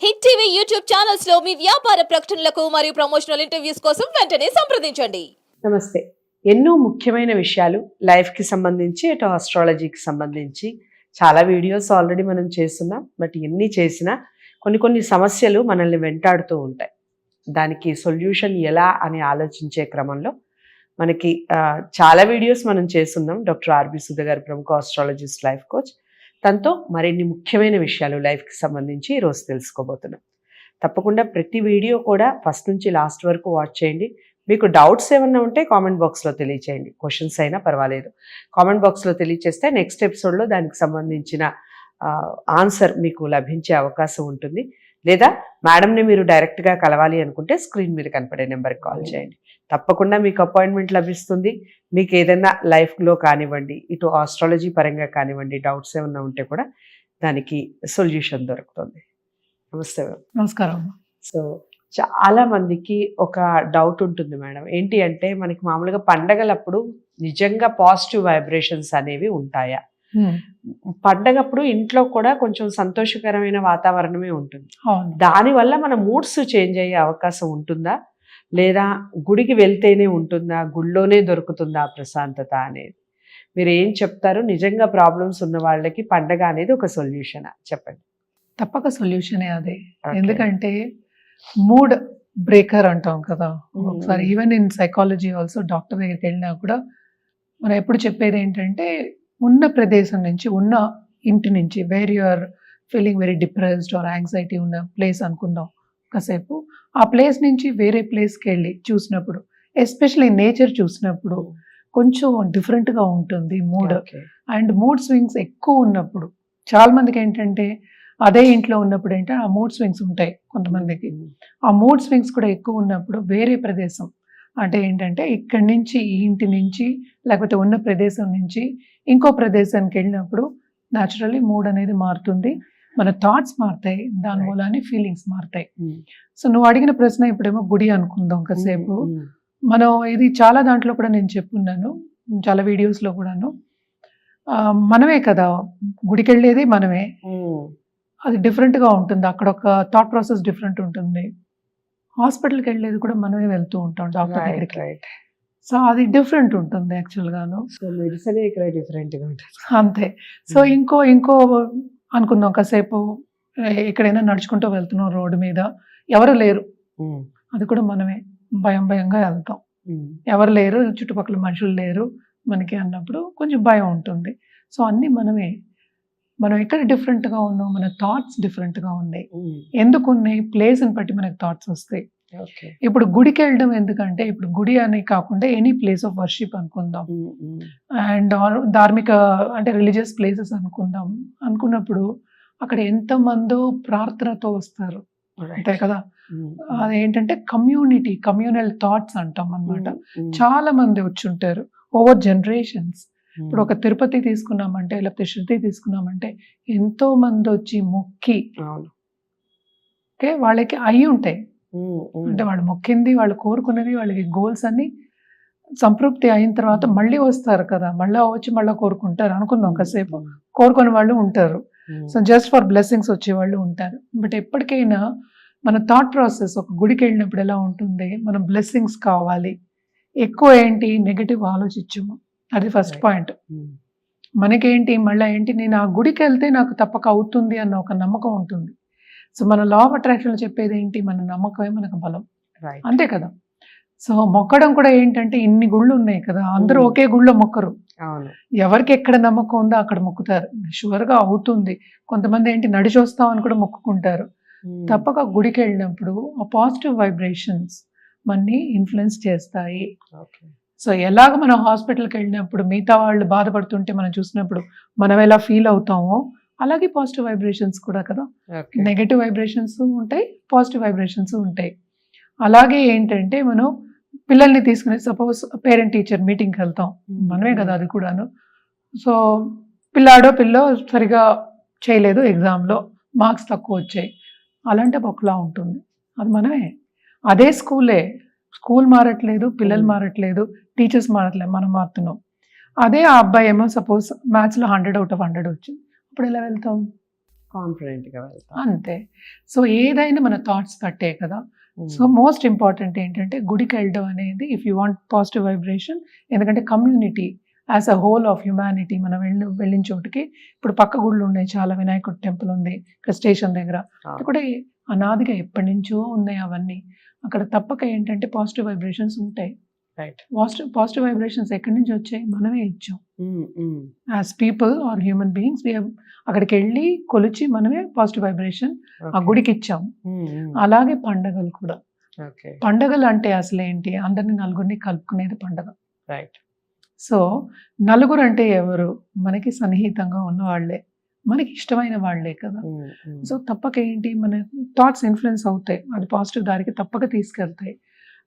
Hit TV YouTube channels లో మీ వ్యాపార ప్రకటనలకు మరియు ప్రమోషనల్ ఇంటర్వ్యూస్ కోసం వెంటనే సంప్రదించండి. నమస్తే. ఎన్నో ముఖ్యమైన విషయాలు లైఫ్కి సంబంధించి అటు ఆస్ట్రాలజీకి సంబంధించి చాలా వీడియోస్ ఆల్రెడీ మనం చేస్తున్నాం. బట్ ఎన్ని చేసినా కొన్ని సమస్యలు మనల్ని వెంటాడుతూ ఉంటాయి. దానికి సొల్యూషన్ ఎలా అని ఆలోచించే క్రమంలో మనకి చాలా వీడియోస్ మనం చేస్తున్నాం. డాక్టర్ ఆర్బి సుధ గారు ప్రముఖ ఆస్ట్రాలజిస్ట్, లైఫ్ కోచ్. తనతో మరిన్ని ముఖ్యమైన విషయాలు లైఫ్కి సంబంధించి ఈరోజు తెలుసుకోబోతున్నాం. తప్పకుండా ప్రతి వీడియో కూడా ఫస్ట్ నుంచి లాస్ట్ వరకు వాచ్ చేయండి. మీకు డౌట్స్ ఏమన్నా ఉంటే కామెంట్ బాక్స్లో తెలియచేయండి. క్వశ్చన్స్ అయినా పర్వాలేదు, కామెంట్ బాక్స్లో తెలియచేస్తే నెక్స్ట్ ఎపిసోడ్లో దానికి సంబంధించిన ఆన్సర్ మీకు లభించే అవకాశం ఉంటుంది. లేదా మేడంని మీరు డైరెక్ట్గా కలవాలి అనుకుంటే స్క్రీన్ మీద కనపడే నెంబర్కి కాల్ చేయండి. తప్పకుండా మీకు అపాయింట్మెంట్ లభిస్తుంది. మీకు ఏదైనా లైఫ్లో కానివ్వండి, ఇటు ఆస్ట్రాలజీ పరంగా కానివ్వండి, డౌట్స్ ఏమన్నా ఉంటే కూడా దానికి సొల్యూషన్ దొరుకుతుంది. నమస్తే మేడం. నమస్కారం. సో చాలా మందికి ఒక డౌట్ ఉంటుంది మేడం. ఏంటి అంటే మనకి మామూలుగా పండగలప్పుడు నిజంగా పాజిటివ్ వైబ్రేషన్స్ అనేవి ఉంటాయా? పండగప్పుడు ఇంట్లో కూడా కొంచెం సంతోషకరమైన వాతావరణమే ఉంటుంది. దానివల్ల మన మూడ్స్ చేంజ్ అయ్యే అవకాశం ఉంటుందా, లేదా గుడికి వెళ్తేనే ఉంటుందా, గుళ్ళోనే దొరుకుతుందా ప్రశాంతత అనేది? మీరు ఏం చెప్తారు? నిజంగా ప్రాబ్లమ్స్ ఉన్న వాళ్ళకి పండగ అనేది ఒక సొల్యూషనా? చెప్పండి. తప్పక సొల్యూషనే అదే. ఎందుకంటే మూడ్ బ్రేకర్ అంటాం కదా ఒకసారి. Even in psychology also doctor దగ్గరికి వెళ్ళినా కూడా మనం ఎప్పుడు చెప్పేది ఏంటంటే, ఉన్న ప్రదేశం నుంచి, ఉన్న ఇంటి నుంచి, where you are feeling very depressed or anxiety ఉన్న ప్లేస్ అనుకుందాం కాసేపు, ఆ ప్లేస్ నుంచి వేరే ప్లేస్కి వెళ్ళి చూసినప్పుడు, ఎస్పెషల్లీ నేచర్ చూసినప్పుడు కొంచెం డిఫరెంట్గా ఉంటుంది మూడ్. అండ్ మూడ్ స్వింగ్స్ ఎక్కువ ఉన్నప్పుడు, చాలా మందికి ఏంటంటే అదే ఇంట్లో ఉన్నప్పుడు ఏంటంటే ఆ మూడ్ స్వింగ్స్ ఉంటాయి కొంతమందికి. ఆ మూడ్ స్వింగ్స్ కూడా ఎక్కువ ఉన్నప్పుడు వేరే ప్రదేశం అంటే ఏంటంటే ఇక్కడి నుంచి, ఈ ఇంటి నుంచి, లేకపోతే ఉన్న ప్రదేశం నుంచి ఇంకో ప్రదేశానికి వెళ్ళినప్పుడు న్యాచురల్లీ మూడ్ అనేది మారుతుంది. మన థాట్స్ మారుతాయి, దాని మూలాన్ని ఫీలింగ్స్ మారుతాయి. సో నువ్వు అడిగిన ప్రశ్న ఇప్పుడేమో గుడి అనుకుందాం కాసేపు. మనం ఇది చాలా దాంట్లో కూడా నేను చెప్పున్నాను, చాలా వీడియోస్లో కూడాను. మనమే కదా గుడికి వెళ్ళేది, మనమే. అది డిఫరెంట్గా ఉంటుంది, అక్కడ ఒక థాట్ ప్రాసెస్ డిఫరెంట్ ఉంటుంది. హాస్పిటల్కి వెళ్ళేది కూడా మనమే వెళ్తూ ఉంటాం డాక్టర్ దగ్గరికి. సో అది డిఫరెంట్ ఉంటుంది యాక్చువల్గాను. సో మెడిసిన్ ఇక్కడ డిఫరెంట్గా ఉంటుంది అంతే. సో ఇంకో అనుకుందాం కాసేపు, ఎక్కడైనా నడుచుకుంటూ వెళ్తున్నాం రోడ్డు మీద, ఎవరు లేరు, అది కూడా మనమే. భయంగా వెళ్తాం, ఎవరు లేరు, చుట్టుపక్కల మనుషులు లేరు మనకి అన్నప్పుడు కొంచెం భయం ఉంటుంది. సో అన్నీ మనమే. మనం ఎక్కడ డిఫరెంట్గా ఉన్నాం, మన థాట్స్ డిఫరెంట్గా ఉన్నాయి. ఎందుకు ఉన్నాయి? ప్లేస్ని బట్టి మనకి థాట్స్ వస్తాయి. ఇప్పుడు గుడికి వెళ్ళడం ఎందుకంటే, ఇప్పుడు గుడి అని కాకుండా ఎనీ ప్లేస్ ఆఫ్ వర్షిప్ అనుకుందాం, అండ్ ధార్మిక అంటే రిలీజియస్ ప్లేసెస్ అనుకున్నప్పుడు అక్కడ ఎంతమందో ప్రార్థనతో వస్తారు, అంతే కదా. అదేంటంటే కమ్యూనల్ థాట్స్ అంటాం అన్నమాట. చాలా మంది వచ్చి ఉంటారు ఓవర్ జనరేషన్స్. ఇప్పుడు ఒక తిరుపతి తీసుకున్నామంటే, లేకపోతే శృతి తీసుకున్నామంటే, ఎంతో మంది వచ్చి మొక్కి వాళ్ళకి అయి ఉంటాయి. అంటే వాళ్ళు మొక్కింది, వాళ్ళు కోరుకున్నది, వాళ్ళకి గోల్స్ అన్ని సంతృప్తి అయిన తర్వాత మళ్ళీ వస్తారు కదా, మళ్ళీ వచ్చి మళ్ళీ కోరుకుంటారు అనుకుందాం కాసేపు. కోరుకునే వాళ్ళు ఉంటారు, సో జస్ట్ ఫర్ బ్లెస్సింగ్స్ వచ్చే వాళ్ళు ఉంటారు. బట్ ఎప్పటికైనా మన థాట్ ప్రాసెస్ ఒక గుడికి వెళ్ళినప్పుడు ఎలా ఉంటుంది, మనం బ్లెస్సింగ్స్ కావాలి, ఎక్కువ ఏంటి నెగటివ్ ఆలోచించము. అది ఫస్ట్ పాయింట్. మనకేంటి మళ్ళీ ఏంటి, నేను ఆ గుడికి వెళ్తే నాకు తప్పక అవుతుంది అన్న ఒక నమ్మకం ఉంటుంది. సో మన లా ఆఫ్ అట్రాక్షన్ చెప్పేది ఏంటి, మన నమ్మకమే మనకు బలం, అంతే కదా. సో మొక్కడం కూడా ఏంటంటే, ఇన్ని గుళ్ళు ఉన్నాయి కదా, అందరూ ఒకే గుళ్ళో మొక్కరు. ఎవరికి ఎక్కడ నమ్మకం ఉందో అక్కడ మొక్కుతారు, షూర్గా అవుతుంది. కొంతమంది ఏంటి నడిచి వస్తామని కూడా మొక్కుకుంటారు. తప్పక గుడికి వెళ్ళినప్పుడు ఆ పాజిటివ్ వైబ్రేషన్స్ మనని ఇన్ఫ్లుయెన్స్ చేస్తాయి. సో ఎలాగ మనం హాస్పిటల్కి వెళ్ళినప్పుడు మిగతా వాళ్ళు బాధపడుతుంటే మనం చూసినప్పుడు మనం ఎలా ఫీల్ అవుతామో, అలాగే పాజిటివ్ వైబ్రేషన్స్ కూడా కదా. నెగటివ్ వైబ్రేషన్స్ ఉంటాయి, పాజిటివ్ వైబ్రేషన్స్ ఉంటాయి. అలాగే ఏంటంటే మనం పిల్లల్ని తీసుకుని, సపోజ్ పేరెంట్ టీచర్ మీటింగ్కి వెళ్తాం, మనమే కదా అది కూడాను. సో పిల్లో సరిగా చేయలేదు, ఎగ్జామ్లో మార్క్స్ తక్కువ వచ్చాయి, అలాంటి ఒకలా ఉంటుంది, అది మనమే. అదే స్కూల్ మారట్లేదు, పిల్లలు మారట్లేదు, టీచర్స్ మారట్లేదు, మనం మారుతున్నాం. అదే ఆ అబ్బాయి ఏమో సపోజ్ మ్యాథ్స్లో 100 out of 100 వచ్చింది, అప్పుడు ఎలా వెళ్తాం? కాన్ఫిడెంట్ గా వెళ్తాం. అంతే. సో ఏదైనా మన థాట్స్ బట్టే కదా. సో మోస్ట్ ఇంపార్టెంట్ ఏంటంటే గుడికి వెళ్ళడం అనేది if you want positive vibration, ఎందుకంటే community as a whole of humanity మనం వెళ్ళిన చోటుకి ఇప్పుడు పక్క గుళ్ళు ఉన్నాయి, చాలా వినాయకుడి టెంపుల్ ఉంది ఇక్కడ స్టేషన్ దగ్గర, అది కూడా అనాదిగా ఎప్పటి నుంచో ఉన్నాయి అవన్నీ. అక్కడ తప్పక ఏంటంటే పాజిటివ్ వైబ్రేషన్స్ ఉంటాయి. రైట్. పాజిటివ్ వైబ్రేషన్స్ ఎక్కడి నుంచి వచ్చాయి? మనమే ఇచ్చాం as people or human beings. అక్కడికి వెళ్ళి కొలిచి మనమే పాజిటివ్ వైబ్రేషన్ ఆ గుడికి ఇచ్చాం. అలాగే పండగలు కూడా. పండగలు అంటే అసలు ఏంటి? అందరిని నలుగురిని కలుపుకునేది పండగ. రైట్. సో నలుగురు అంటే ఎవరు? మనకి సన్నిహితంగా ఉన్న వాళ్ళే, మనకి ఇష్టమైన వాళ్ళే కదా. సో తప్పక ఏంటి, మన థాట్స్ ఇన్ఫ్లుయెన్స్ అవుతాయి, అది పాజిటివ్ దారికి తప్పక తీసుకెళ్తాయి.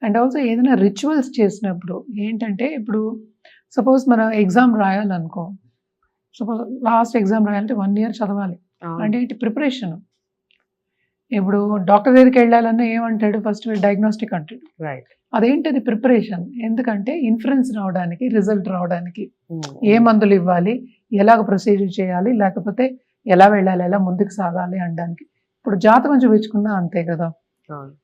అండ్ ఆల్సో ఏదైనా రిచువల్స్ చేసినప్పుడు ఏంటంటే, ఇప్పుడు సపోజ్ మన ఎగ్జామ్ రాయాలనుకో, సపోజ్ లాస్ట్ ఎగ్జామ్ రాయాలంటే 1 year చదవాలి అంటే ఏంటి? ప్రిపరేషన్. ఇప్పుడు డాక్టర్ దగ్గరికి వెళ్ళాలన్నా ఏమంటాడు? ఫస్ట్ డయాగ్నోస్టిక్ అంటాడు. రైట్. అదేంటది? ప్రిపరేషన్. ఎందుకంటే ఇన్ఫరెన్స్ రావడానికి, రిజల్ట్ రావడానికి ఏ మందులు ఇవ్వాలి, ఎలాగ ప్రొసీజర్ చేయాలి, లేకపోతే ఎలా వెళ్ళాలి, ఎలా ముందుకు సాగాలి అనడానికి. ఇప్పుడు జాతకం చూపించుకున్నా అంతే కదా.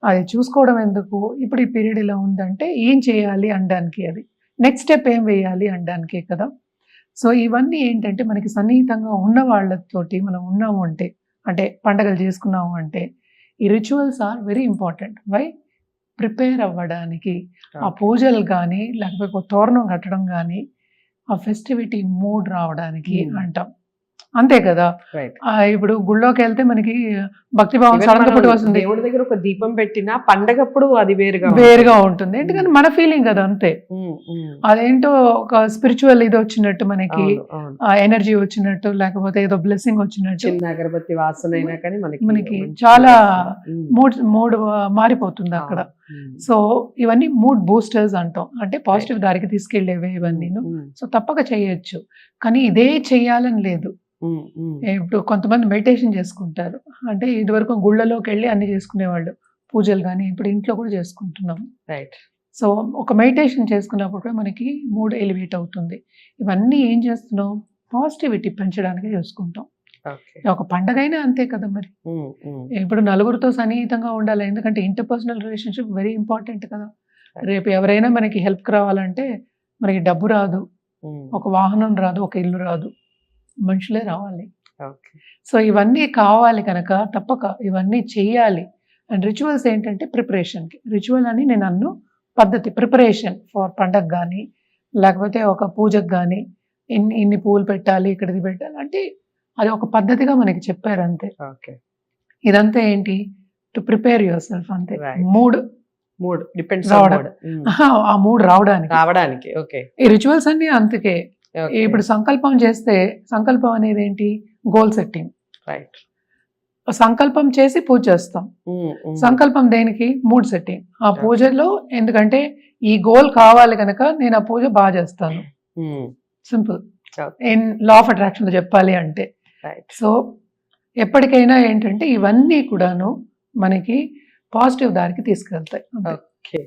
అది చూసుకోవడం ఎందుకు? ఇప్పుడు ఈ పీరియడ్ ఇలా ఉందంటే ఏం చేయాలి అనడానికి, అది నెక్స్ట్ స్టెప్ ఏం వేయాలి అనడానికే కదా. సో ఇవన్నీ ఏంటంటే మనకి సన్నిహితంగా ఉన్న వాళ్ళతోటి మనం ఉన్నాము అంటే పండగలు చేసుకున్నాము అంటే ఈ rituals are very important. Why? Prepare అవ్వడానికి, ఆ పూజలు కానీ లేకపోతే ఒక తోరణం కట్టడం కానీ ఆ ఫెస్టివిటీ మూడ్ రావడానికి అంటాం. అంతే కదా. ఇప్పుడు గుళ్ళోకి వెళ్తే మనకి భక్తిభావం సడన్గా వస్తుంది. దేవుడి దగ్గర ఒక దీపం పెట్టినా పండగప్పుడు అది వేరుగా ఉంటుంది. ఎందుకంటే మన ఫీలింగ్ కదా. అంతే. అదేంటో ఒక స్పిరిచువల్ ఇది వచ్చినట్టు, మనకి ఎనర్జీ వచ్చినట్టు, లేకపోతే ఏదో బ్లెస్సింగ్ వచ్చినట్టు, అగరబత్తి వాసన అయినా కానీ మనకి చాలా మూడ్ మారిపోతుంది అక్కడ. సో ఇవన్నీ మూడ్ బూస్టర్స్ అంటాం, అంటే పాజిటివ్ దారికి తీసుకెళ్లేవే ఇవన్నీ. సో తప్పక చేయొచ్చు, కానీ ఇదే చెయ్యాలని లేదు. ఇప్పుడు కొంతమంది మెడిటేషన్ చేసుకుంటారు, అంటే ఇదివరకు గుళ్ళలోకి వెళ్ళి అన్ని చేసుకునేవాళ్ళు పూజలు, కానీ ఇప్పుడు ఇంట్లో కూడా చేసుకుంటున్నాం. రైట్. సో ఒక మెడిటేషన్ చేసుకున్నప్పుడు కూడా మనకి మూడ్ ఎలివేట్ అవుతుంది. ఇవన్నీ ఏం చేస్తున్నాం? పాజిటివిటీ పెంచడానికి చేసుకుంటాం. ఒక పండగ అయినా అంతే కదా. మరి ఇప్పుడు నలుగురితో సన్నిహితంగా ఉండాలి, ఎందుకంటే ఇంటర్పర్సనల్ రిలేషన్షిప్ వెరీ ఇంపార్టెంట్ కదా. రేపు ఎవరైనా మనకి హెల్ప్ రావాలంటే మనకి డబ్బు రాదు, ఒక వాహనం రాదు, ఒక ఇల్లు రాదు, మనుషులే రావాలి. సో ఇవన్నీ కావాలి కనుక తప్పక ఇవన్నీ చెయ్యాలి. అండ్ రిచువల్స్ ఏంటంటే ప్రిపరేషన్కి. రిచువల్ అని నేను అన్ను పద్ధతి, ప్రిపరేషన్ ఫర్ పండగ కానీ లేకపోతే ఒక పూజకు కానీ ఇన్ని పువ్వులు పెట్టాలి, ఇక్కడిది పెట్టాలి అంటే అది ఒక పద్ధతిగా మనకి చెప్పారు అంతే. ఇదంతా ఏంటి? టు ప్రిపేర్ యువర్ సెల్ఫ్ అంతే. మూడ్ ఆ మూడ్ రావడానికి. ఈ రిచువల్స్ అన్ని అందుకే. ఇప్పుడు సంకల్పం చేస్తే, సంకల్పం అనేది ఏంటి? Goal setting. రైట్. సంకల్పం చేసి పూజ చేస్తాం. సంకల్పం దేనికి? Mood setting. ఆ పూజలో ఎందుకంటే ఈ గోల్ కావాలి కనుక నేను ఆ పూజ బాగా చేస్తాను. Simple. In law of attraction లో చెప్పాలి అంటే. సో ఎప్పటికైనా ఏంటంటే ఇవన్నీ కూడాను మనకి పాజిటివ్ దారికి తీసుకెళ్తాయి. ఓకే.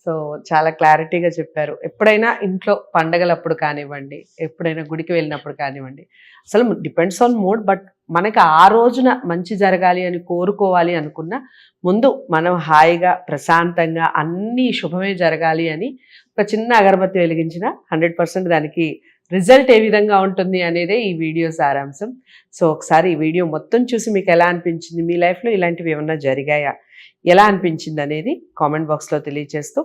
సో చాలా క్లారిటీగా చెప్పారు. ఎప్పుడైనా ఇంట్లో పండగలప్పుడు కానివ్వండి, ఎప్పుడైనా గుడికి వెళ్ళినప్పుడు కానివ్వండి, అసలు డిపెండ్స్ ఆన్ మూడ్. బట్ మనకి ఆ రోజున మంచి జరగాలి అని కోరుకోవాలి అనుకున్న ముందు మనం హాయిగా ప్రశాంతంగా అన్నీ శుభమే జరగాలి అని ఒక చిన్న అగరబత్తి వెలిగించిన 100% దానికి రిజల్ట్ ఏ విధంగా ఉంటుంది అనేదే ఈ వీడియో సారాంశం. సో ఒకసారి ఈ వీడియో మొత్తం చూసి మీకు ఎలా అనిపించింది, మీ లైఫ్లో ఇలాంటివి ఏమన్నా జరిగాయా, ఎలా అనిపించింది అనేది కామెంట్ బాక్స్లో తెలియజేస్తూ,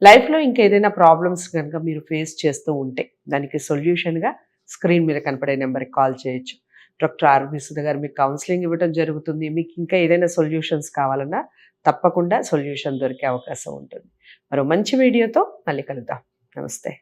లైఫ్లో ఇంకా ఏదైనా ప్రాబ్లమ్స్ కనుక మీరు ఫేస్ చేస్తూ ఉంటే దానికి సొల్యూషన్గా స్క్రీన్ మీద కనపడే నెంబర్కి కాల్ చేయొచ్చు. డాక్టర్ ఆర్వి సుధ గారు మీకు కౌన్సిలింగ్ ఇవ్వడం జరుగుతుంది. మీకు ఇంకా ఏదైనా సొల్యూషన్స్ కావాలన్నా తప్పకుండా సొల్యూషన్ దొరికే అవకాశం ఉంటుంది. మరో మంచి వీడియోతో మళ్ళీ కలుద్దాం. నమస్తే.